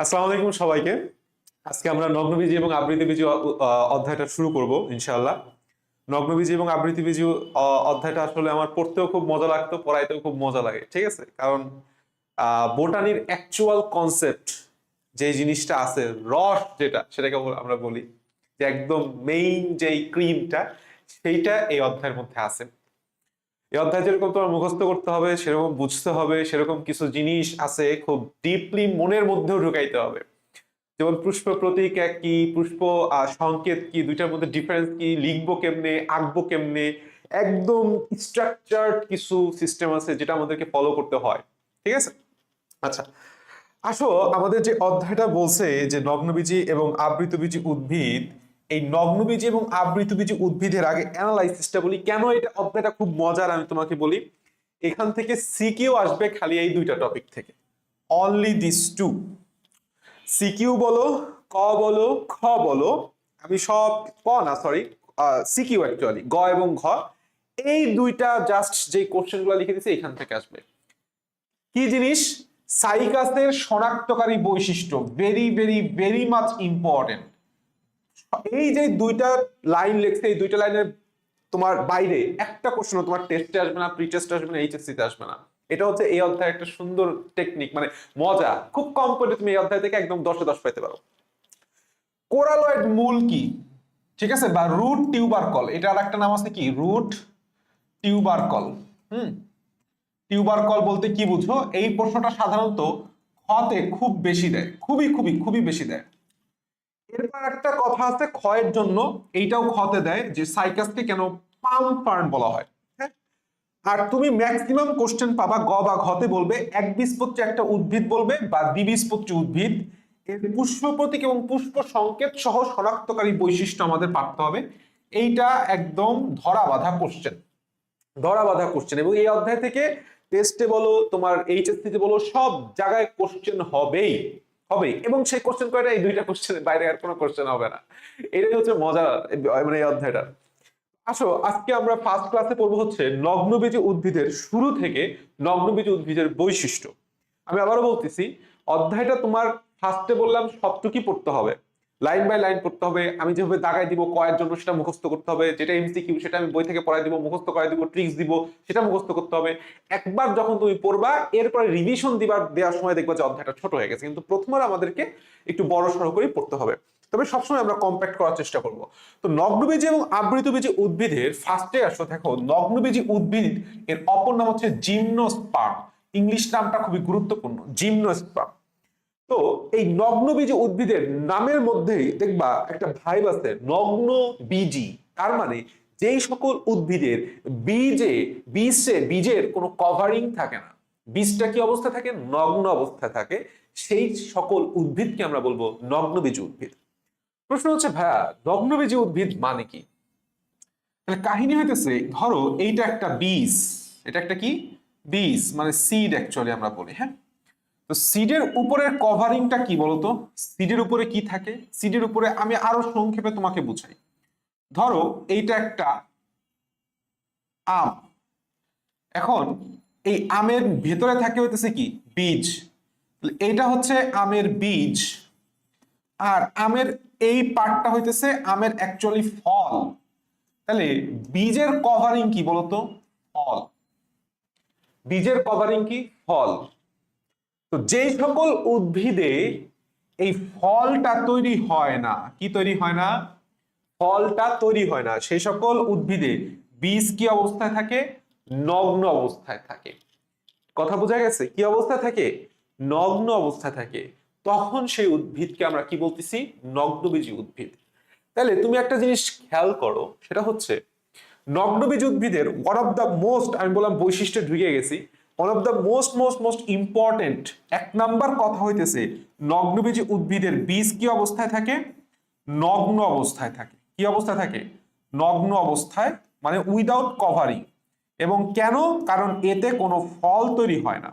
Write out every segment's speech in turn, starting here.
আসসালামু আলাইকুম সবাইকে। আজকে আমরা নগ্নবীজি এবং আবৃতবীজি অধ্যায়টা শুরু করব ইনশাআল্লাহ। নগ্নবীজি এবং আবৃতবীজি অধ্যায়টা আসলে আমার পড়তেও খুব মজা লাগতো, পড়াইতেও খুব মজা লাগে, ঠিক আছে? কারণ বোটানির অ্যাকচুয়াল কনসেপ্ট যে জিনিসটা আছে, রস যেটা, সেটাকে আমরা বলি যে একদম মেইন যেই ক্রিমটা, সেইটা এই অধ্যায়ের মধ্যে আছে। এই অধ্যায় যেরকম তোমার মুখস্থ করতে হবে, সেরকম বুঝতে হবে, সেরকম কিছু জিনিস আছে খুব ডিপলি মনের মধ্যেও ঢুকাইতে হবে। যেমন পুষ্প প্রতীক এক কি, পুষ্প সংকেত কি, দুইটার মধ্যে ডিফারেন্স কি, লিখবো কেমনে, আঁকবো কেমনে, একদম স্ট্রাকচার্ড কিছু সিস্টেম আছে যেটা আমাদেরকে ফলো করতে হয়, ঠিক আছে? আচ্ছা, আসো আমাদের যে অধ্যায়টা বলছে যে নগ্নবীজি এবং আবৃতবীজি উদ্ভিদ, এই নগ্নবীজি এবং আবৃতবীজি উদ্ভিদের আগে অ্যানালাইসিসটা বলি। কেন এটা অধ্যায়টা খুব মজার আমি তোমাকে বলি। এখান থেকে সিকিউ আসবে খালি এই দুইটা টপিক থেকে, অনলি দিস টু। সিকিউ বলো, ক বলো, খ বলো, আমি সব, ক না সরি, সিকিউ অ্যাকচুয়ালি গ এবং ঘ, এই দুইটা জাস্ট যে কোশ্চেন গুলো লিখে দিয়েছে এখান থেকে আসবে। কি জিনিস? সাইকাসের শনাক্তকারী বৈশিষ্ট্য, very very very much important. এই যে দুইটা লাইন লিখছে, এই দুইটা লাইনের তোমার বাইরে একটা কোশ্চেন তোমার টেস্টে আসবে না, প্রি টেস্টে আসবে না, এইচএসসি তে আসবে না। এটা হচ্ছে এই অধ্যায়ে একটা সুন্দর টেকনিক, মানে মজা। খুব কম করে তুমি এই অধ্যায় থেকে একদম 10-এ 10 পাইতে পারো। কোরালয়েড মূল কি, ঠিক আছে, বা রুট টিউবারকল, এটা আর একটা নাম আছে কি, রুট টিউবারকল। টিউবারকল বলতে কি বুঝো? এই প্রশ্নটা সাধারণত খতে খুব বেশি দেয়, খুবই খুবই খুবই বেশি দেয়। এরপর একটা কথা আছে ক্ষয়ের জন্য, এইটাও খতে দেয় যে সাইকাসকে কেন পাম ফার্ন বলা হয়। হ্যাঁ, আর তুমি ম্যাক্সিমাম কোশ্চেন পাবা গ বা ঘতে বলবে একবীজপত্রী একটা উদ্ভিদ বলবে বা দ্বিবীজপত্রী উদ্ভিদ, এর পুষ্প প্রতীক এবং পুষ্প সংকেত সহ শনাক্তকারী বৈশিষ্ট্য আমাদের পাঠতে হবে। এইটা একদম ধরা বাঁধা কোশ্চেন, ধরা বাঁধা কোশ্চেন। এবং এই অধ্যায় থেকে টেস্টে বলো, তোমার এইচএসসি তে বলো, সব জায়গায় কোশ্চেন হবেই হবে। এবং সেই কোশ্চেন কয়টা? এই দুইটা কোশ্চেনের বাইরে আর কোনো কোশ্চেন হবে না। এটাই হচ্ছে মজা, মানে এই অধ্যায়টা। আসো আজকে আমরা ফার্স্ট ক্লাসে পড়বো হচ্ছে নগ্নবীজি উদ্ভিদের শুরু থেকে নগ্নবীজি উদ্ভিদের বৈশিষ্ট্য। আমি আবারও বলতেছি, অধ্যায়টা তোমার ফার্স্টে বললাম সবটুকুই পড়তে হবে, লাইন বাই লাইন পড়তে হবে। আমি যেভাবে দাগাই দিব কয়ের জন্য সেটা মুখস্থ করতে হবে, যেটা এমসিকিউ সেটা আমি বই থেকে পড়াই দিব, মুখস্থ করাই দিব, ট্রিক্স দিব, সেটা মুখস্থ করতে হবে। একবার যখন তুমি পড়বা, এরপরে রিভিশন দেওয়ার সময় দেখবা যে অধ্যায়টা ছোট হয়ে গেছে। কিন্তু প্রথমবার আমাদেরকে একটু বড় সড়ো করে পড়তে হবে, তবে সবসময় আমরা কম্প্যাক্ট করার চেষ্টা করব। তো নগ্নবীজি এবং আবৃতবীজি উদ্ভিদের ফার্স্টে আসো, দেখো নগ্নবীজি উদ্ভিদ এর অপর নাম হচ্ছে জিমনোস্পার্ম। ইংলিশ নামটা খুবই গুরুত্বপূর্ণ, জিমনোস্পার্ম। তো এই নগ্নবীজি উদ্ভিদের নামের মধ্যেই দেখবা একটা ভাইব আছে, নগ্ন বীজি। তার মানে যেই সকল উদ্ভিদের বীজের কোনো কভারিং থাকে না, বীজটা কি অবস্থা থাকে? নগ্ন অবস্থায় থাকে, সেই সকল উদ্ভিদকে আমরা বলবো নগ্নবীজি উদ্ভিদ। প্রশ্ন হচ্ছে ভাইয়া, নগ্নবীজি উদ্ভিদ মানে কি? তাহলে কাহিনী হইতেছে, ধরো এইটা একটা বীজ, এটা একটা কি বীজ, মানে সিড অ্যাকচুয়ালি আমরা বলি। হ্যাঁ, তো সিডের উপরের কভারিংটা কি বলতো? সিডের উপরে কি থাকে? সিডের উপরে আমি আরো সংক্ষেপে তোমাকে বুঝাই। ধরো এইটা একটা আম। এখন এই আমের ভেতরে থাকে হইতেছে কি, বীজ। এইটা হচ্ছে আমের বীজ। আর আমের এই পার্টটা হইতেছে আমের অ্যাকচুয়ালি ফল। তাহলে বীজের কভারিং কি বলতো? ফল। বীজের কভারিং কি? ফল। তো যেই সকল উদ্ভিদে এই ফলটা তৈরি হয় না, কি তৈরি হয় না? ফলটা তৈরি হয় না, সেই সকল উদ্ভিদে বীজ কি অবস্থায় থাকে? নগ্ন অবস্থায় থাকে। কথা বোঝা গেছে? কি অবস্থায় থাকে? নগ্ন অবস্থায় থাকে। তখন সেই উদ্ভিদকে আমরা কি বলতেছি? নগ্নবীজি উদ্ভিদ। তাহলে তুমি একটা জিনিস খেয়াল করো, সেটা হচ্ছে নগ্নবীজ উদ্ভিদের ওয়ান অফ দ্য মোস্ট, আমি বললাম বৈশিষ্ট্যে ঢুকে গেছি, one of the most most most important এক নাম্বার কথা হইতেছে, নগ্নবীজি উদ্ভিদের বীজ কি অবস্থায় থাকে? নগ্ন অবস্থায় থাকে। কি অবস্থায় থাকে? নগ্ন অবস্থায়, মানে উইদাউট কভারিং। এবং কেন? কারণ এতে কোনো ফল তৈরি হয় না,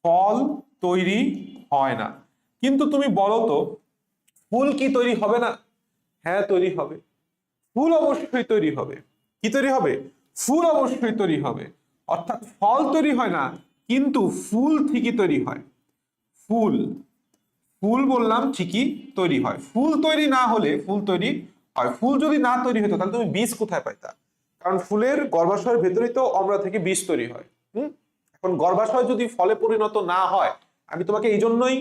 ফল তৈরি হয় না। কিন্তু তুমি বলো তো, ফুল কি তৈরি হবে না? হ্যাঁ, তৈরি হবে। ফুল অবশ্যই তৈরি হবে। কি তৈরি হবে? ফুল অবশ্যই তৈরি হবে। অর্থাৎ ফল তৈরি হয় না, কিন্তু ফুল ঠিকই তৈরি হয়। ফুল, ফুল বললাম ঠিকই তৈরি হয়, ফুল তৈরি না হলে ফুল তৈরি হয়, ফুল যদি না তৈরি হতো তাহলে তুমি বীজ কোথায় পাইতা? কারণ ফুলের গর্ভাশয়ের ভেতরেই তো অম্ল থেকে বীজ তৈরি হয়। এখন গর্ভাশয় যদি ফলে পরিণত না হয়, আমি তোমাকে এই জন্যই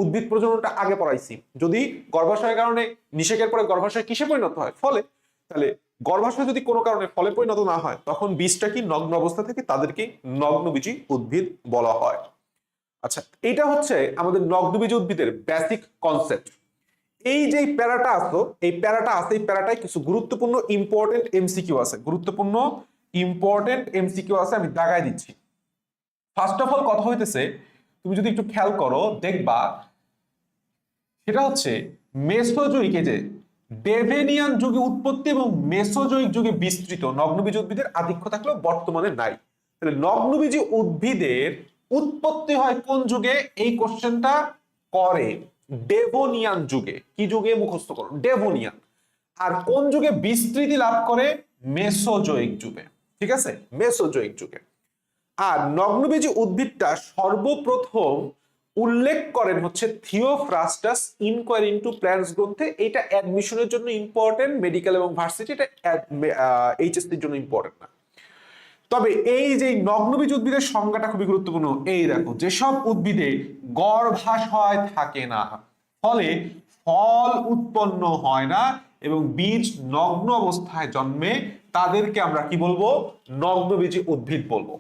উদ্ভিদ প্রজননটা আগে পড়াইছি, যদি গর্ভাশয়ের কারণে নিষেকের পরে গর্ভাশয় কিসে পরিণত হয়? ফলে। তাহলে গর্ভাশয় যদি কোনো কারণে ফলে পরিণত না হয়, তখন বীজটা কি নগ্ন অবস্থা থেকে তাদেরকে নগ্নবীজী উদ্ভিদ বলা হয়। আচ্ছা, এটা হচ্ছে আমাদের নগ্নবীজী উদ্ভিদের বেসিক কনসেপ্ট। এই যে প্যারাটা আসতো, এই প্যারাটায় কিছু গুরুত্বপূর্ণ ইম্পর্টেন্ট এমসিকিউ আছে, আমি দাগায় দিচ্ছি। ফার্স্ট অফ অল কথা হইতেছে, তুমি যদি একটু খেয়াল করো দেখবা, সেটা হচ্ছে মেসোজোইক, এই যে ডেভেনিয়ান যুগে উৎপত্তি এবং মেসোজোইক যুগে বিস্তৃত নগ্নবীজী উদ্ভিদের আধিক্য থাকলেও বর্তমানে নাই। তাহলে নগ্নবীজী উদ্ভিদের উৎপত্তি হয় কোন যুগে? এই কোশ্চেনটা করে ডেভোনিয়ান যুগে। কি যুগে? মুখস্থ করো, ডেভোনিয়ান। আর কোন যুগে বিস্তৃতি লাভ করে? মেসোজোইক যুগে। ঠিক আছে, মেসোজোইক যুগে। আর নগ্নবীজী উদ্ভিদটা সর্বপ্রথম উল্লেখ করেন হচ্ছে থিওফ্রাস্টাস ইনকোয়ারি ইনটু প্ল্যান্টস গ্রন্থে। এটা অ্যাডমিশনের জন্য ইম্পর্টেন্ট, মেডিকেল এবং ভার্সিটি, এটা এইচএসসির জন্য ইম্পর্টেন্ট না। তবে এই যে নগ্নবীজ উদ্ভিদের সংজ্ঞাটা খুবই গুরুত্বপূর্ণ। এই দেখো, যেসব উদ্ভিদে গর্ভাশয় থাকে না, ফলে ফল উৎপন্ন হয় না এবং বীজ নগ্ন অবস্থায় জন্মে, তাদেরকে আমরা কি বলবো? নগ্নবীজী উদ্ভিদ বলবো।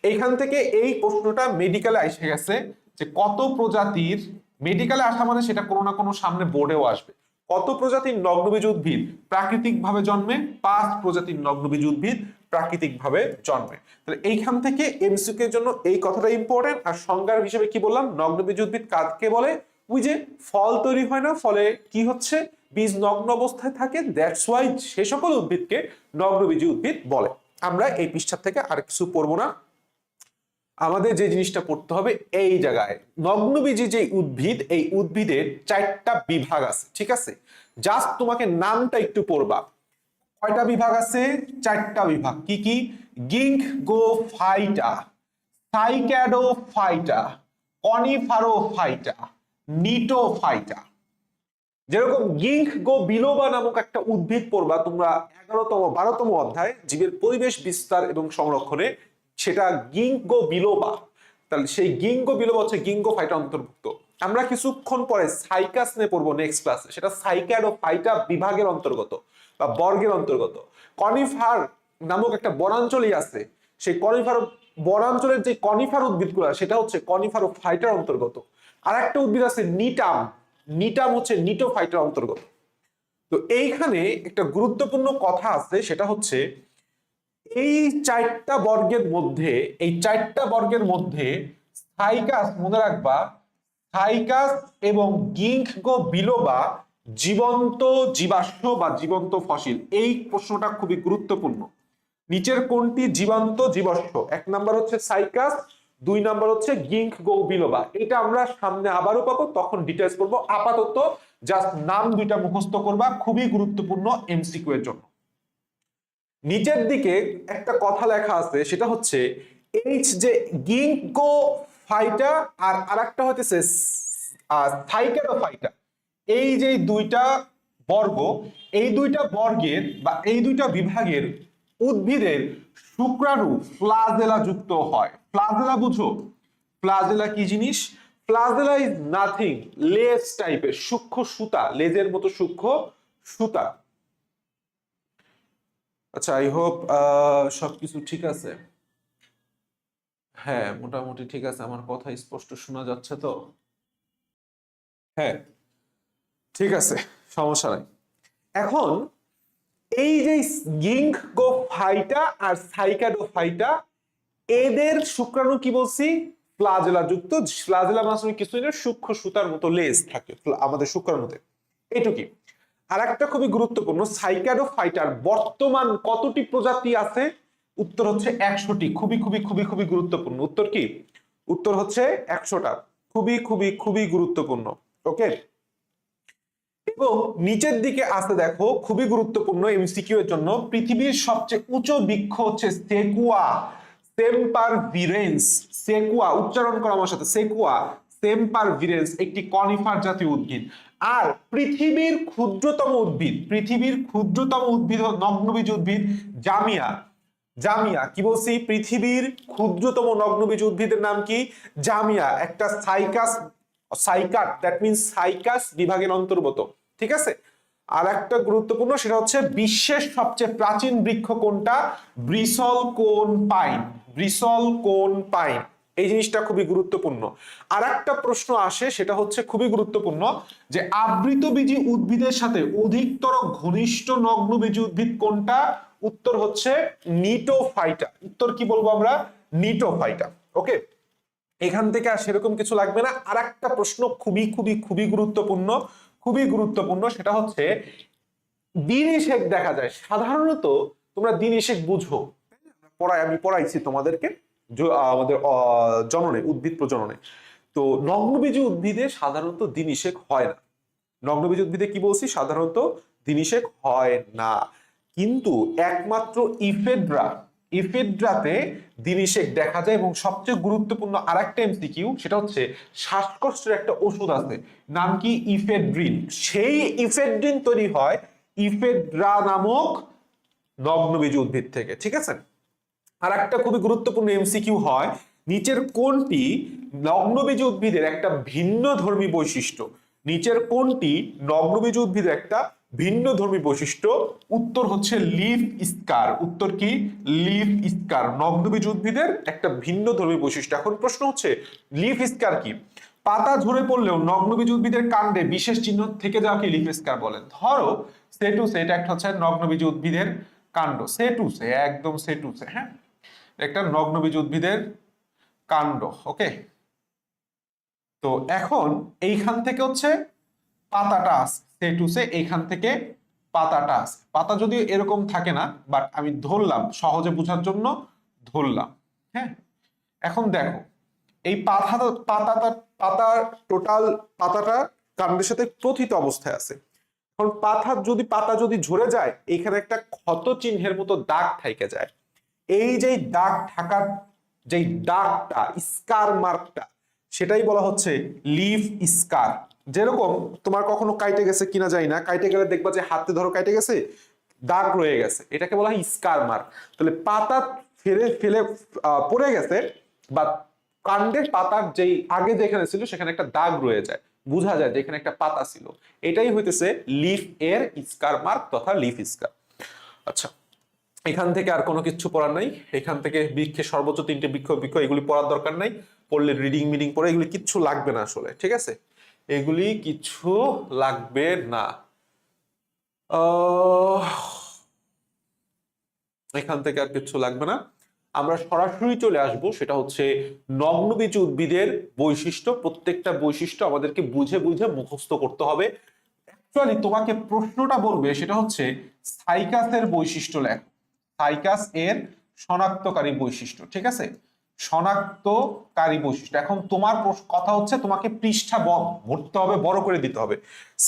এইখান থেকে এই প্রশ্নটা মেডিকেলে এসে গেছে যে কত প্রজাতির, মেডিকেলে আসা মানে সেটা কোনো না কোনো সামনে বোর্ডেও আসবে, কত প্রজাতির নগ্নবীজ উদ্ভিদ প্রাকৃতিক ভাবে জন্মে? 5 প্রজাতির নগ্নবীজ উদ্ভিদ প্রাকৃতিক ভাবে জন্মে। তাহলে এইখান থেকে এমসিকিউ এর জন্য এই কথাটা ইম্পর্টেন্ট। আর সংজ্ঞার হিসেবে কি বললাম? নগ্নবীজ উদ্ভিদ কাকে বলে? ওই যে ফল তৈরি হয় না, ফলে কি হচ্ছে? বীজ নগ্ন অবস্থায় থাকে, দ্যাটস ওয়াই সে সকল উদ্ভিদকে নগ্নবীজী উদ্ভিদ বলে। আমরা এই পৃষ্ঠা থেকে আর কিছু পড়বো না, আমাদের যে জিনিসটা পড়তে হবে এই জায়গায়, নগ্নবীজী যে উদ্ভিদ, এই উদ্ভিদের 4টা বিভাগ আছে। ঠিক আছে, জাস্ট তোমাকে নামটা একটু পড়বা। কয়টা বিভাগ আছে? 4টা বিভাগ। কি কি? গিঙ্কগোফাইটা, সাইক্যাডোফাইটা, কনিফারোফাইটা, নিটোফাইটা। যেরকম গিঙ্কগো বিলোবা নামক একটা উদ্ভিদ পড়বা তোমরা 11তম 12তম অধ্যায় জীবের পরিবেশ বিস্তার এবং সংরক্ষণে, সেটা গিঙ্কগো বিলোবা। তাহলে সেই গিঙ্কগো বিলোবা হচ্ছে গিঙ্কোফাইটা অন্তর্ভুক্ত। আমরা কিছুক্ষণ পরে সাইকাস নিয়ে পড়বো নেক্সট ক্লাসে, সেটা সাইক্যাডোফাইটা বিভাগের অন্তর্গত বা বর্গের অন্তর্গত। কনিফার নামক একটা বনাঞ্চলই আছে, সেই কনিফার বনাঞ্চলের যে কনিফার উদ্ভিদগুলো সেটা হচ্ছে কনিফারোফাইটার অন্তর্গত। আর একটা উদ্ভিদ আছে নিটাম, নিটাম হচ্ছে নিটোফাইটার অন্তর্গত। তো এইখানে একটা গুরুত্বপূর্ণ কথা আছে, সেটা হচ্ছে এই 4টা বর্গের মধ্যে, এই 4টা বর্গের মধ্যে সাইকাস, মনে রাখবা, সাইকাস এবং গিঙ্কগো বিলোবা জীবন্ত জীবাশ্ম বা জীবন্ত ফসিল। এই প্রশ্নটা খুবই গুরুত্বপূর্ণ। নিচের কোনটি জীবন্ত জীবাশ্ম? 1 নাম্বার হচ্ছে সাইকাস, 2 নাম্বার হচ্ছে গিঙ্কগো বিলোবা। এটা আমরা সামনে আবারও পাবো, তখন ডিটেইলস করবো। আপাতত জাস্ট নাম 2টা মুখস্থ করবা, খুবই গুরুত্বপূর্ণ এমসিকিউ এর জন্য। নিচের দিকে একটা কথা লেখা আছে, সেটা হচ্ছে এইচ যে গিঙ্কোফাইটা আর আরেকটা হচ্ছে সাইক্যাডোফাইটা। এই যে 2টা বর্গ, এই 2টা বর্গের বা এই 2টা বিভাগের উদ্ভিদের শুক্রাণু ফ্লাজেলা যুক্ত হয়। ফ্লাজেলা বুঝো? ফ্লাজেলা কি জিনিস? ফ্লাজেলা ইজ নাথিং, লেজ টাইপের সূক্ষ্ম সুতা, লেজের মতো সূক্ষ্ম সুতা। আচ্ছা, আই হোপ সবকিছু ঠিক আছে। হ্যাঁ, মোটামুটি ঠিক আছে, আমার কথা স্পষ্ট শোনা যাচ্ছে তো? হ্যাঁ, ঠিক আছে, সমস্যা নাই। এখন এই যে গিঙ্কগোফাইটা আর সাইক্যাডোফাইটা, এদের শুক্রাণু কি বলছি? ফ্লাজেলা যুক্ত। ফ্লাজেলা মানে কিছু সূক্ষ্ম সুতার মতো লেজ থাকে আমাদের শুক্রাণুতে, এটুকুই। আর একটা খুবই গুরুত্বপূর্ণ, সাইক্যাডোফাইটার বর্তমান কতটি প্রজাতি আছে? উত্তর হচ্ছে 100টি। খুবই খুবই খুবই খুবই গুরুত্বপূর্ণ। উত্তর কি? উত্তর হচ্ছে 100টা। খুবই খুবই খুবই গুরুত্বপূর্ণ। ওকে, এবং নিচের দিকে আসতে দেখো, খুবই গুরুত্বপূর্ণ এমসিকিউ এর জন্য, পৃথিবীর সবচেয়ে উঁচু বৃক্ষ হচ্ছে সেকুয়া সেম্পারভিরেন্স। সেকুয়া, উচ্চারণ করো আমার সাথে, সেকুয়া সেমপারভিরেন্স একটি কনিফার জাতীয় উদ্ভিদ। আর পৃথিবীর ক্ষুদ্রতম উদ্ভিদ নগ্নবীজ উদ্ভিদ জামিয়া। জামিয়া কি বলছি, পৃথিবীর ক্ষুদ্রতম নগ্নবীজ উদ্ভিদের নাম কি? জামিয়া, একটা সাইকাট, দ্যাট মিন্স সাইকাস বিভাগের অন্তর্গত, ঠিক আছে। আর একটা গুরুত্বপূর্ণ, সেটা হচ্ছে বিশ্বের সবচেয়ে প্রাচীন বৃক্ষ কোনটা? ব্রিসল কোন পাইন। ব্রিসল কোন পাইন, এই জিনিসটা খুবই গুরুত্বপূর্ণ। আর একটা প্রশ্ন আসে, সেটা হচ্ছে খুবই গুরুত্বপূর্ণ, যে আবৃতবীজী উদ্ভিদের সাথে অধিকতর ঘনিষ্ঠ নগ্নবীজী উদ্ভিদ কোনটা? উত্তর হচ্ছে নিটোফাইটা। উত্তর কি বলবো আমরা? নিটোফাইটা। ওকে, এখান থেকে আর সেরকম কিছু লাগবে না। আর একটা প্রশ্ন খুবই খুবই খুবই গুরুত্বপূর্ণ, সেটা হচ্ছে দ্বিনিষেক দেখা যায় সাধারণত। তোমরা দ্বিনিষেক বুঝো, আমি পড়াইছি তোমাদেরকে আমাদের জননে, উদ্ভিদ প্রজননে। তো নগ্নবীজী উদ্ভিদে সাধারণত দ্বিনিষেক হয় না। নগ্নবীজী উদ্ভিদে কি বলছি? সাধারণত দ্বিনিষেক হয় না, কিন্তু একমাত্র ইফেড্রাতে দ্বিনিষেক দেখা যায়। এবং সবচেয়ে গুরুত্বপূর্ণ আরেকটা এমসিকিউ, সেটা হচ্ছে শ্বাসকষ্টের একটা ওষুধ আছে, নাম কি? ইফেড্রিন। সেই ইফেড্রিন তৈরি হয় ইফেড্রা নামক নগ্নবীজী উদ্ভিদ থেকে, ঠিক আছে। আর একটা খুবই গুরুত্বপূর্ণ এমসিকিউ হয়, নিচের কোনটি নগ্নবীজী উদ্ভিদের একটা ভিন্ন ধর্মী বৈশিষ্ট্য? নিচের কোনটি নগ্নবীজী উদ্ভিদের একটা ভিন্ন ধর্মী বৈশিষ্ট্য? উত্তর হচ্ছে লিফ স্কার। উত্তর কি? লিফ স্কার, নগ্নবীজী উদ্ভিদের একটা ভিন্ন ধর্মী বৈশিষ্ট্য। এখন প্রশ্ন হচ্ছে লিফ স্কার কি? পাতা ঝরে পড়লেও নগ্নবীজী উদ্ভিদের কাণ্ডে বিশেষ চিহ্ন থেকে যাওয়াকে লিফ স্কার বলে। ধরো সেটুসে, এটা একটা হচ্ছে নগ্নবীজী উদ্ভিদের কাণ্ড, সেটুসে, একদম সেটুসে, হ্যাঁ, একটা নগ্নবীজ উদ্ভিদের কাণ্ড। ওকে, তো এখন এইখান থেকে হচ্ছে পাতাটা আছে, সেটুসে এইখান থেকে পাতাটা আছে। পাতা যদি এরকম থাকে না, বাট আমি ধরলাম সহজে বোঝার জন্য, ধরলাম, হ্যাঁ। এখন দেখো এই পাতা টোটাল পাতাটা কাণ্ডের সাথে প্রথিত অবস্থায় আছে। এখন পাতা যদি ঝরে যায়, এখানে একটা ক্ষত চিহ্নের মতো দাগ থেকে যায়। এই যে দাগ থাকার যে দাগটা, স্কার মার্কটা, সেটাই বলা হচ্ছে লিফ স্কার। যেরকম তোমার কখনো কাইটে গেছে কিনা জানি না, কাইটে গেলে দেখবা যে হাতে ধরো কাইটে গেছে, দাগ রয়ে গেছে, এটাকে বলা হয় স্কার মার্ক। তাহলে পাতা ফেলে ফেলে পড়ে গেছে, বা কাণ্ডের পাতার যেই আগে যেখানে ছিল সেখানে একটা দাগ রয়ে যায়, বোঝা যায় যে এখানে একটা পাতা ছিল, এটাই হইতেছে লিফ এর স্কার মার্ক তথা লিফ স্কার। আচ্ছা, এখান থেকে আর কোনো কিছু পড়ার নাই। এখান থেকে বৃক্ষের সর্বোচ্চ 3টে বৃক্ষ এগুলি পড়ার দরকার নাই। পড়লে রিডিং মিডিং পড়ে এগুলি কিচ্ছু লাগবে না আসলে, ঠিক আছে, এগুলি কিছু লাগবে না। এখান থেকে আর কিছু লাগবে না। আমরা সরাসরি চলে আসব, সেটা হচ্ছে নগ্নবীজী উদ্ভিদের বৈশিষ্ট্য। প্রত্যেকটা বৈশিষ্ট্য আমাদেরকে বুঝে বুঝে মুখস্থ করতে হবে। অ্যাকচুয়ালি তোমাকে প্রশ্নটা বলবে, সেটা হচ্ছে সাইকাসের বৈশিষ্ট্য লেখ, সাইকাস এর শনাক্তকারী বৈশিষ্ট্য, ঠিক আছে, শনাক্তকারী বৈশিষ্ট্য। এখন তোমার কথা হচ্ছে তোমাকে পৃষ্ঠা ভরতে হবে, বড় করে দিতে হবে।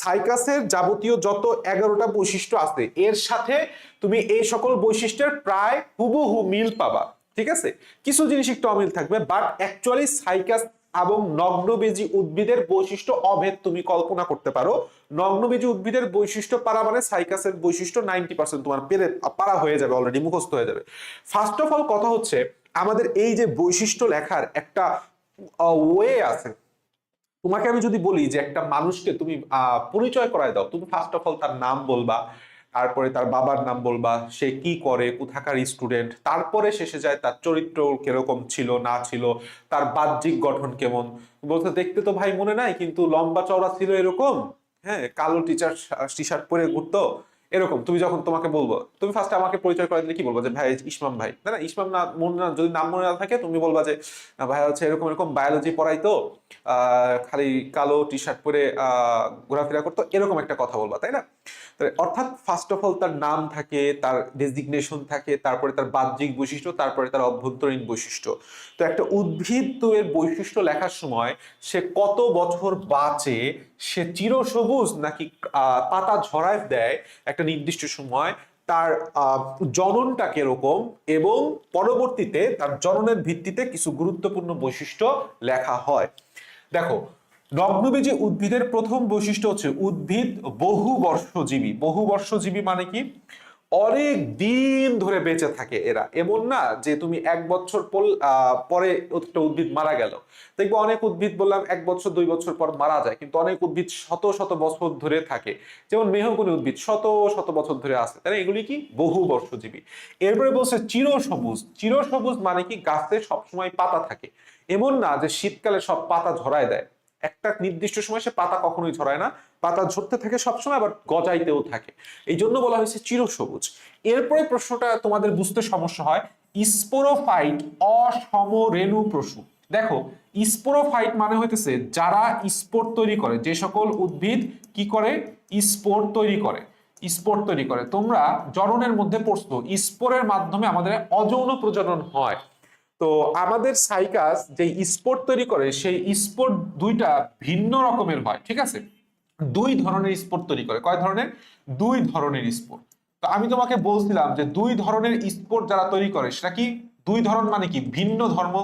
সাইকাসের যাবতীয় যত 11টা বৈশিষ্ট্য আছে, এর সাথে তুমি এই সকল বৈশিষ্ট্যের প্রায় হুবহু মিল পাবা, ঠিক আছে। কিছু জিনিস একটু অমিল থাকবে, বাট অ্যাকচুয়ালি সাইকাস এবং নগ্নবীজী উদ্ভিদের বৈশিষ্ট্য অভেদ তুমি কল্পনা করতে পারো। নগ্নবীজী উদ্ভিদের বৈশিষ্ট্য পারা মানে সাইকাসের বৈশিষ্ট্য 90% তোমার পারা হয়ে যাবে, অলরেডি মুখস্থ হয়ে যাবে। ফার্স্ট অফ অল কথা হচ্ছে, আমাদের এই যে বৈশিষ্ট্য লেখার একটা ওয়ে আছে। তোমাকে আমি যদি বলি যে একটা মানুষকে তুমি পরিচয় করায় দাও, তুমি ফার্স্ট অফ অল তার নাম বলবা, তারপরে তার বাবার নাম বলবা, সে কি করে, কোথাকার স্টুডেন্ট, তারপরে শেষে যায় তার চরিত্র কিরকম ছিল না ছিল, তার বাহ্যিক গঠন কেমন। বলতে দেখতে তো ভাই মনে নাই, কিন্তু লম্বা চওড়া ছিল এরকম, হ্যাঁ, কালো টি শার্ট পরে ঘুরতো এরকম। তুমি যখন তোমাকে বলবো, তুমি ফার্স্ট আমাকে পরিচয় করে দিলে কি বলবো? যে ভাই ইসমাম ভাই, না ইসমাম না, মনে না, যদি নাম মনে না থাকে তুমি বলবা যে ভাই হচ্ছে এরকম এরকম বায়োলজি পড়াইতো, খালি কালো টি শার্ট পরে ঘোরাফেরা করতো, এরকম একটা কথা বলবা, তাই না? অর্থাৎ ফার্স্ট অফ অল তার নাম থাকে, তার ডেজিগনেশন থাকে, তারপরে তার বাহ্যিক বৈশিষ্ট্য, তারপরে তার অভ্যন্তরীণ বৈশিষ্ট্য। তো একটা উদ্ভিদ তো এর বৈশিষ্ট্য লেখার সময় সে কত বছর বাঁচে, সে চিরসবুজ নাকি পাতা ঝরায় দেয় একটা নির্দিষ্ট সময়, তার জননটা কিরকম, এবং পরবর্তীতে তার জননের ভিত্তিতে কিছু গুরুত্বপূর্ণ বৈশিষ্ট্য লেখা হয়। দেখো, নগ্নবীজী উদ্ভিদের প্রথম বৈশিষ্ট্য হচ্ছে উদ্ভিদ বহুবর্ষজীবী। বহুবর্ষজীবী মানে কি? অনেক দিন ধরে বেঁচে থাকে এরা। এমন না যে তুমি 1 বছর পরে একটা উদ্ভিদ মারা গেল। দেখবো অনেক উদ্ভিদ বললাম 1 বছর 2 বছর পর মারা যায়, কিন্তু অনেক উদ্ভিদ শত শত বছর ধরে থাকে। যেমন মেহগনি উদ্ভিদ শত শত বছর ধরে আছে, তাই না? এগুলি কি? বহুবর্ষজীবী। এরপরে বলছে চিরসবুজ। চিরসবুজ মানে কি? গাছে সবসময় পাতা থাকে। এমন না যে শীতকালে সব পাতা ঝরায় দেয়, একটা নির্দিষ্ট সময় সে পাতা কখনোই ঝরায় না, পাতা ঝরতে থাকে সবসময়, আবার গজাইতেও থাকে। এই জন্য বলা হয়েছে চিরসবুজ। এরপরে প্রশ্নটা তোমাদের বুঝতে সমস্যা হয়, স্পোরোফাইট অসমরেণুপ্রসূ। দেখো, স্পোরোফাইট মানে হইতেছে যারা স্পোর তৈরি করে, যে সকল উদ্ভিদ কি করে? স্পোর তৈরি করে। স্পোর তৈরি করে। তোমরা জননের মধ্যে পড়ছো, স্পোরের মাধ্যমে আমাদের অযৌন প্রজনন হয়। তো আমাদের সাইকাস যে স্পোর তৈরি করে, সেই স্পোর দুইটা ভিন্ন রকমের হয়, ঠিক আছে? 2 ধরনের স্পোর তৈরি করে। কয় ধরনের? 2 ধরনের স্পোর। তো আমি তোমাকে বলছিলাম যে 2 ধরনের স্পোর যারা তৈরি করে সেটা কি? 2 ধরন মানে কি? ভিন্ন ধর্ম,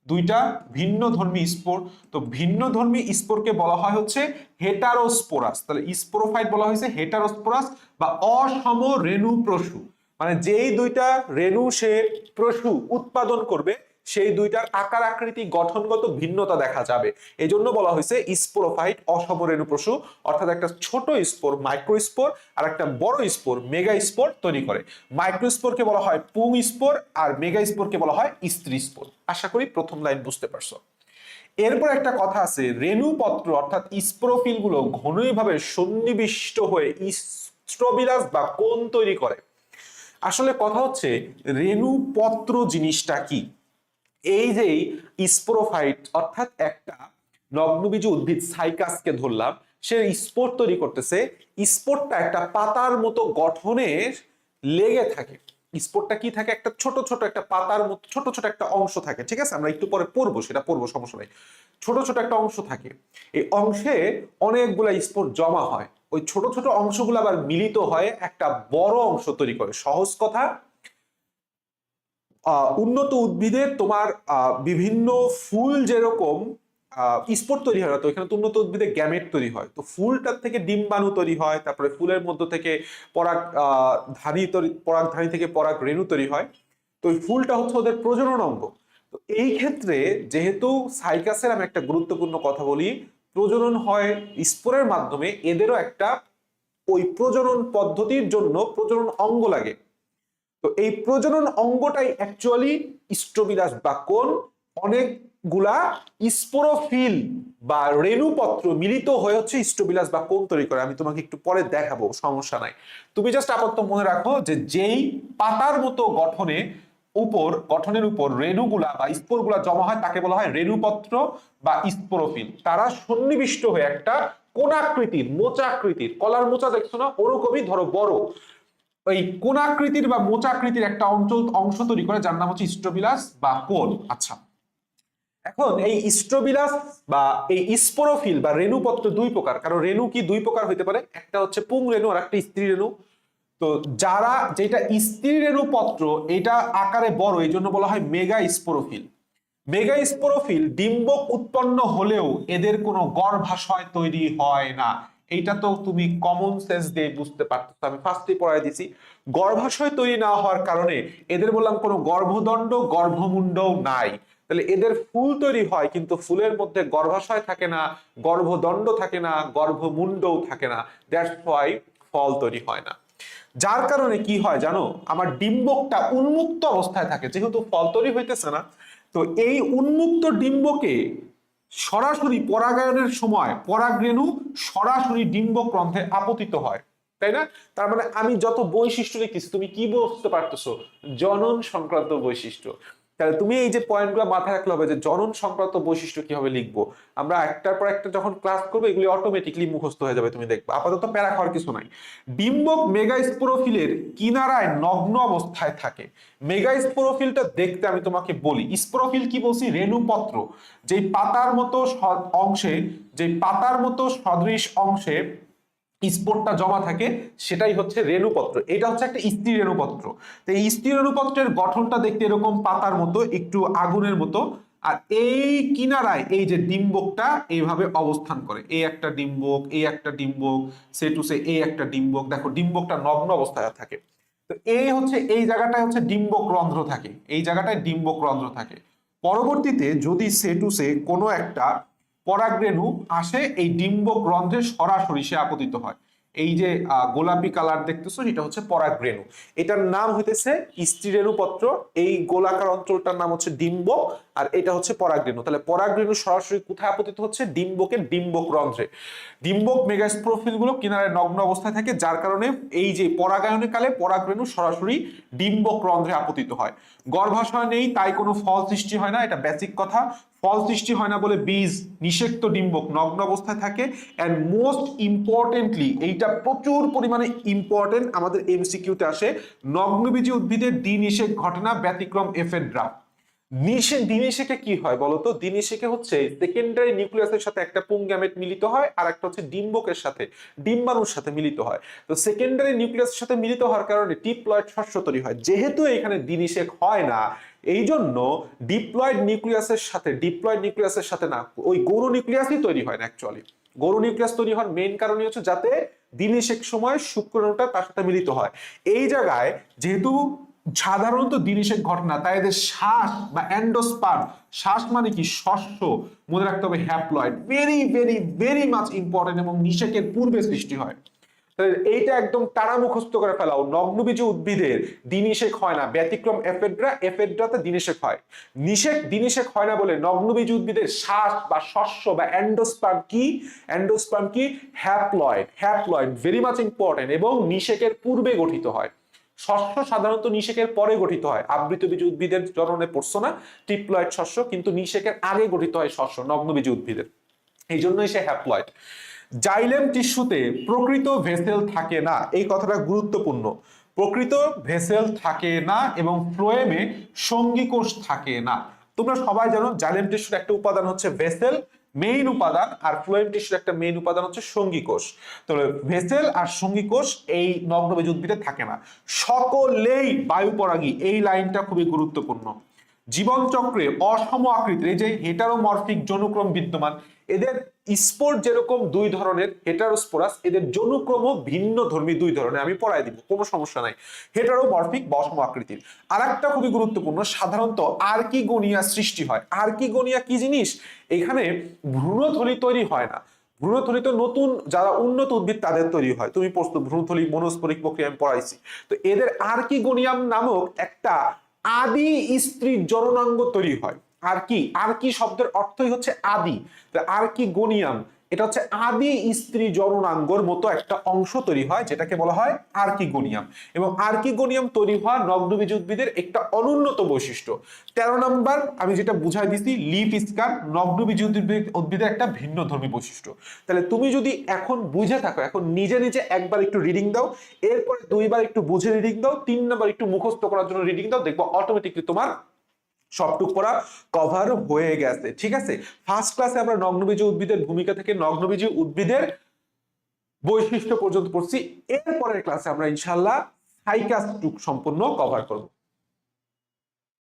2টা ভিন্ন ধর্মী স্পোর। তো ভিন্ন ধর্মী স্পোরকে বলা হয় হচ্ছে হেটারোস্পোরাস। তাহলে স্পোরোফাইট বলা হয়েছে হেটারোস্পোরাস বা অসম রেণুপ্রসূ। মানে যেই 2টা রেণু সে প্রসূ উৎপাদন করবে, সেই 2টার আকার আকৃতি গঠনগত ভিন্নতা দেখা যাবে। এই জন্য বলা হয়েছে স্পোরোফাইট অসম রেণুপ্রসূ, অর্থাৎ একটা ছোট স্পোর মাইক্রোস্পোর আর একটা বড় স্পোর মেগা স্পোর তৈরি করে। মাইক্রোস্পোরকে বলা হয় পুং স্পোর আর মেগা স্পোরকে বলা হয় স্ত্রী স্পোর। আশা করি প্রথম লাইন বুঝতে পারছো। এরপর একটা কথা আছে, রেণুপত্র অর্থাৎ স্পোরোফিল গুলো ঘনইভাবে সন্নিবিষ্ট হয়ে স্ট্রোবিলাস বা কোণ তৈরি করে। আসলে কথা হচ্ছে রেণুপত্র জিনিসটা কি? এই যে স্পোরোফাইট অর্থাৎ একটা নগ্নবীজী উদ্ভিদ সাইকাসকে ধরলাম, সে স্পোর তৈরি করতেছে। স্পোরটা একটা পাতার মতো গঠনের লেগে থাকে। স্পোরটা কি থাকে? একটা ছোট ছোট একটা পাতার মতো ছোট ছোট একটা অংশ থাকে, ঠিক আছে? আমরা একটু পরে পড়বো, সেটা পড়বো, সমস্যা নাই। ছোট ছোট একটা অংশ থাকে, এই অংশে অনেকগুলা স্পোর জমা হয়। ওই ছোট ছোট অংশগুলো আবার মিলিত হয়ে একটা বড় অংশ তৈরি করে। সহজ কথা, উন্নত উদ্ভিদের তোমার বিভিন্ন ফুল যেরকম স্পোর তৈরি হয় না, তো এখানে তো উন্নত উদ্ভিদে গ্যামেট তৈরি হয়। তো ফুলটার থেকে ডিম্বাণু তৈরি হয়, তারপরে ফুলের মধ্য থেকে পরাগধানী থেকে পরাগ রেণু তৈরি হয়। তো ওই ফুলটা হচ্ছে ওদের প্রজনন অঙ্গ। তো এই ক্ষেত্রে যেহেতু সাইকাসের আমি একটা গুরুত্বপূর্ণ কথা বলি, প্রজনন হয় স্পোরের মাধ্যমে, এদেরও একটা ওই প্রজনন পদ্ধতির জন্য প্রজনন অঙ্গ লাগে। তো এই প্রজনন অঙ্গটাই অ্যাকচুয়ালি স্ট্রোবিলাস বা কোন। অনেকগুলা স্পোরোফিল বা রেণুপত্র মিলিত হয়ে হচ্ছে স্ট্রোবিলাস বা কোন তৈরি করে। আমি তোমাকে একটু পরে দেখাবো, সমস্যা নাই। তুমি জাস্ট আপাতত মনে রাখো যে যেই পাতার মতো গঠনের উপর রেণুগুলা বা স্পোরগুলা জমা হয় তাকে বলা হয় রেণুপত্র বা স্পোরোফিল। তারা সন্নিবিষ্ট হয়ে একটা কোণাকৃতির মোচাকৃতির, কলার মোচা দেখছো না, ওরকমই ধরো বড় ওই কোণাকৃতির বা মোচাকৃতির একটা অংশ তৈরি করে, যার নাম হচ্ছে স্ট্রোবিলাস বা কোন। আচ্ছা, এখন এই স্ট্রোবিলাস বা এই স্পোরোফিল বা রেণুপত্র 2 প্রকার। কারণ রেণু কি 2 প্রকার হইতে পারে, একটা হচ্ছে পুং রেণু আর একটা স্ত্রী রেণু। তো যেটা স্ত্রী রেণু পত্র, এটা আকারে বড়, এই জন্য বলা হয় মেগা স্পোরোফিল। মেগা স্পোরোফিল ডিম্বক উৎপন্ন হলেও এদের কোনো গর্ভাশয় তৈরি হয় না। এইটা তো তুমি কমন সেন্স দিয়ে বুঝতে পারতেছো, আমি ফার্স্টে পড়াই দিছি। গর্ভাশয় তৈরি না হওয়ার কারণে এদের বললাম কোনো গর্ভদণ্ড গর্ভমুণ্ডও নাই। তাহলে এদের ফুল তৈরি হয়, কিন্তু ফুলের মধ্যে গর্ভাশয় থাকে না, গর্ভদণ্ড থাকে না, গর্ভমুণ্ডও থাকে না। দ্যাটস হোয়াই ফল তৈরি হয় না। যার কারণে কি হয় জানো, আমার ডিম্বকটা উন্মুক্ত অবস্থায় থাকে, যেহেতু ফল তৈরি হইতেছে না। তো এই উন্মুক্ত ডিম্বকে সরাসরি পরাগায়নের সময় পরাগরেণু সরাসরি ডিম্বক রন্ধ্রে আপতিত হয়, তাই না? তার মানে আমি যত বৈশিষ্ট্য লিখতেছি তুমি কি বুঝতে পারতেছো? জনন সংক্রান্ত বৈশিষ্ট্য। তাহলে তুমি এই যে পয়েন্টগুলো মাথায় রাখলে হবে যে জনন সংক্রান্ত বৈশিষ্ট্য কিভাবে লিখবো। আমরা একটার পর একটা যখন ক্লাস করবো এগুলি অটোমেটিকলি মুখস্থ হয়ে যাবে, তুমি দেখবে। আপাতত প্যারা খাওয়ার কিছু নাই। ডিম্বক মেগাস্পোরোফিলের কিনারায় নগ্ন অবস্থায় থাকে। মেগাস্পোরোফিলটা দেখতে আমি তোমাকে বলি, স্পোরোফিল কি বলছি? রেণুপত্র। যে পাতার মতো সদৃশ অংশে স্পোরটা জমা থাকে, সেটাই হচ্ছে রেণুপত্র। এটা হচ্ছে একটা স্ত্রী রেণুপত্র। তো এই স্ত্রী রেণুপত্রের গঠনটা দেখতে এরকম পাতার মতো, একটু আগুনের মতো। আর এই কিনারায় এই যে ডিম্বকটা এইভাবে অবস্থান করে, এই একটা ডিম্বক, এই একটা ডিম্বক, সে টু সে এই একটা ডিম্বক, দেখো ডিম্বকটা নগ্ন অবস্থায় থাকে। তো এই হচ্ছে এই জায়গাটায় হচ্ছে ডিম্বক রন্ধ্র থাকে, এই জায়গাটায় ডিম্বক রন্ধ্র থাকে। পরবর্তীতে যদি সে টু সে কোনো একটা পরাগরেণু আসে এই ডিম্বক রন্ধ্রে সরাসরি সে আপতিত হয়। এই যে গোলাপি কালার দেখতেছো এটা হচ্ছে পরাগরেণু, এটার নাম হইতেছে স্ত্রীরেণুপত্র, এই গোলাকার অঞ্চলটার নাম হচ্ছে ডিম্বক, আর এটা হচ্ছে পরাগরেণু। তাহলে পরাগরেণু সরাসরি কোথায় আপতিত হচ্ছে? ডিম্বকের ডিম্বক রন্ধ্রে। ডিম্বক মেগাস্পোরোফিল গুলো কিনারে নগ্ন অবস্থায় থাকে, যার কারণে এই যে পরাগায়নে কালে পরাগরেণু সরাসরি ডিম্বক রন্ধ্রে আপতিত হয়। গর্ভাশয় নেই তাই কোনো ফল সৃষ্টি হয় না, এটা বেসিক কথা। ফল সৃষ্টি হয় না বলে বীজ নিষেক্ত ডিম্বক নগ্ন অবস্থায় থাকে। এন্ড মোস্ট ইম্পর্টেন্টলি, এইটা প্রচুর পরিমাণে ইম্পর্টেন্ট, আমাদের এমসিকিউতে আসে, নগ্নবীজী উদ্ভিদের দ্বিনিষেক ঘটনা ব্যতিক্রম এফেড্রা। দ্বিনিষেকে কি হয় বলতো? দ্বিনিষেকে হচ্ছে সেকেন্ডারি নিউক্লিয়াসের সাথে একটা পুংগ্যামেট মিলিত হয়, আর একটা হচ্ছে ডিম্বকের সাথে, ডিম্বাণুর সাথে মিলিত হয়। তো সেকেন্ডারি নিউক্লিয়াসের সাথে মিলিত হওয়ার কারণে ডিপ্লয়েড শস্য তৈরি হয়। যেহেতু এখানে দ্বিনিষেক হয় না, এই জন্য ডিপ্লয়েড নিউক্লিয়াসের সাথে না, ওই গৌর নিউক্লিয়াসই তৈরি হয় না। অ্যাকচুয়ালি গৌর নিউক্লিয়াস তৈরি হওয়ার মেইন কারণই হচ্ছে যাতে দ্বিনিষেক সময় শুক্রাণুটা তার সাথে মিলিত হয়। এই জায়গায় যেহেতু সাধারণত দ্বিনিষেক ঘটনা, তাই এদের শ্বাস বা এন্ডোস্পার্ম, শ্বাস মানে কি? শস্য, মনে রাখতে হবে haploid, very very very much important, এবং নিষেকের পূর্বে সৃষ্টি হয়। এইটা একদম তারা মুখস্থ করে ফেলাও, নগ্নবীজী উদ্ভিদের দ্বিনিষেক হয় না, ব্যতিক্রম এফেড্রা, এফেড্রাতে দ্বিনিষেক হয়। দ্বিনিষেক হয় না বলে নগ্নবীজী উদ্ভিদের শ্বাস বা শস্য বা এন্ডোস্পার্ম কি? এন্ডোস্পার্ম কি? Haploid, haploid very much important, এবং নিষেকের পূর্বে গঠিত হয়। শস্য সাধারণত নিষেকের পরে গঠিত হয়। আবৃতবীজী উদ্ভিদের জননে পড়ছো না ট্রিপ্লয়েড শস্য, কিন্তু নিষেকের আগে গঠিত হয় শস্য নগ্নবীজী উদ্ভিদের, এই জন্যই সে হ্যাপ্লয়েড। জাইলেম টিস্যুতে প্রকৃত ভেসেল থাকে না, এই কথাটা গুরুত্বপূর্ণ। প্রকৃত ভেসেল থাকে না এবং ফ্লোয়েমে সঙ্গী কোষ থাকে না। তোমরা সবাই জানো জাইলেম টিস্যুর একটা উপাদান হচ্ছে ভেসেল, মেইন উপাদান, আর ফ্লোয়েম টিস্যুর একটা মেইন উপাদান হচ্ছে সঙ্গী কোষ। তবে ভেসেল আর সঙ্গী কোষ এই নগ্নবীজী উদ্ভিদে থাকে না। সকলেই বায়ুপরাগী, এই লাইনটা খুবই গুরুত্বপূর্ণ। জীবন চক্রে অসম আকৃতির এই যে হেটারোমরফিক যৌনক্রম বিদ্যমান, এদের স্পোর যেরকম দুই ধরনের হেটারোস্পোরাস, এদের যৌনক্রমও ভিন্ন ধর্মী দুই ধরনের, আমি পড়াই দিব, কোনো সমস্যা নাই। হেটারোমরফিক বা অসম আকৃতির। আরেকটা খুবই গুরুত্বপূর্ণ, সাধারণত আর্কিগোনিয়া সৃষ্টি হয়। আর্কিগোনিয়া কি জিনিস? এখানে ভ্রূণথলি তৈরি হয় না, ভ্রূণথলি তো নতুন যারা উন্নত উদ্ভিদ তাদের তৈরি হয়, তুমি পড়ছো ভ্রূণথলি মনোস্পরিক প্রক্রিয়া, আমি পড়াইছি। তো এদের আর্কিগোনিয়াম নামক একটা আদি স্ত্রী জননাঙ্গ তৈরি হয়। আর কি শব্দের অর্থই হচ্ছে আদি। আর্কিগোনিয়াম এটা হচ্ছে আদি স্ত্রী জননাঙ্গর মতো একটা অংশ তৈরি হয়, যেটাকে বলা হয় আর্কিগোনিয়াম। এবং আর্কিগোনিয়াম তৈরি হওয়া নগ্নবীজী উদ্ভিদের একটা অনুন্নত বৈশিষ্ট্য। 13 নম্বর আমি যেটা বুঝাই দিছি, লিফ স্কার নগ্নবীজী উদ্ভিদের একটা ভিন্ন ধর্মী বৈশিষ্ট্য। তাহলে তুমি যদি এখন বুঝে থাকো, এখন নিজে নিজে একবার একটু রিডিং দাও, এরপরে দুইবার একটু বুঝে রিডিং দাও, 3 নম্বর একটু মুখস্থ করার জন্য রিডিং দাও, দেখবো অটোমেটিকলি তোমার সবটুক পড়া কভার হয়ে গেছে। ঠিক আছে, ফার্স্ট ক্লাসে আমরা নগ্নবীজী উদ্ভিদের ভূমিকা থেকে নগ্নবীজী উদ্ভিদের বৈশিষ্ট্য পর্যন্ত পড়ছি। এরপরের ক্লাসে আমরা ইনশাআল্লাহ সাইকাস টুক সম্পূর্ণ কভার করব।